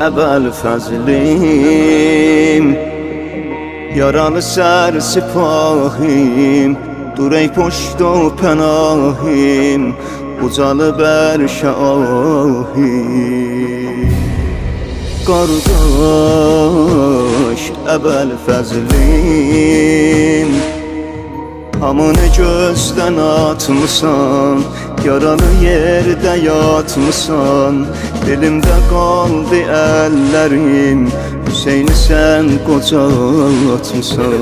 əbəl fəzlim. Yaralı sər sipahim, dur ey poşt o pənahim, ucalı bər şahim. Qardaş, əbəl fəzlim, hamını gözdən atmısan, yaralı yerdə yatmısan, dilimdə qaldı əllərim, Hüseyni sən qocaltmısan.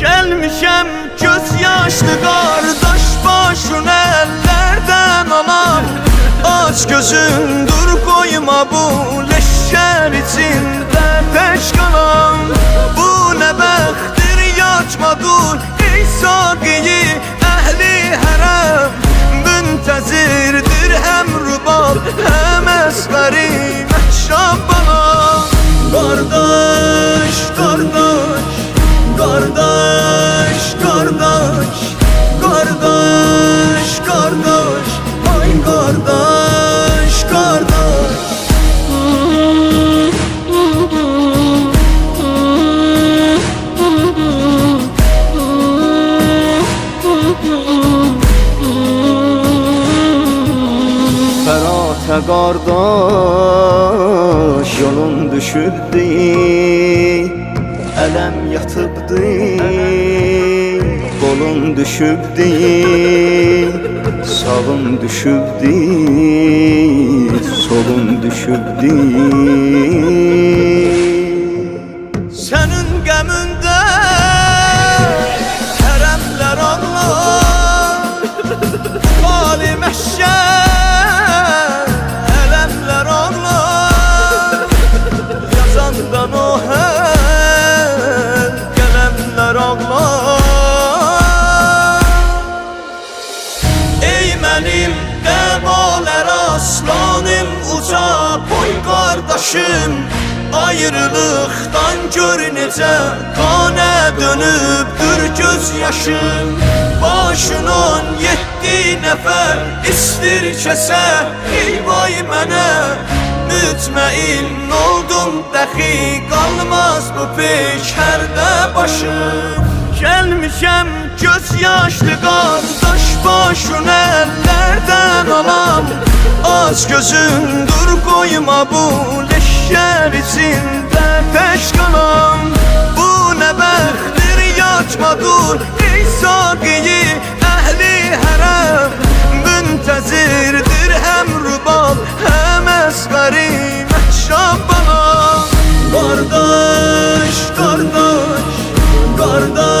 Gəlmişəm göz yaşlı qardaş, başın əllərdən alam, aç gözün dur qoyma bu leşkər içində tək qalam. Bu nə bəxtdir yatma dur ey saqiyi əhli hərəm, müntəzirdir həm rubab həm əsqəri məhşab bana. Qardaş, qardaş, qardaş, qardaş, qardaş, qardaş, ay qardaş, qardaş. Fərata qardaş, yolun düşübdi, ələm yatıbdı, qolun düşübdi, sağın düşübdi, solun düşübdi. Sənin qəmində hərəmlər ağlar, xali məhşər ələmlər ağlar, yazandan o hər qələmlər ağlar. Ey mənim qəmalər aslanım, uca boy qardaşım, ayrılıqdan gör necə qanə dönübdür göz yaşım. Başın 17 nəfər istir kəsə, ey vay mənə, mütməin oldum dəxi qalmaz bu peşərdə başım. Gəlmişəm göz yaşlı qardaş, başın əllərdən alam, aç gözün dur qoyma bu leşkər içində tək qalam. Bu nə bəxtdir yatma dur ey saqiyi əhli hərəm, müntəzirdir həm rubab həm əsqəri məhşab bana. Qardaş, qardaş, qardaş,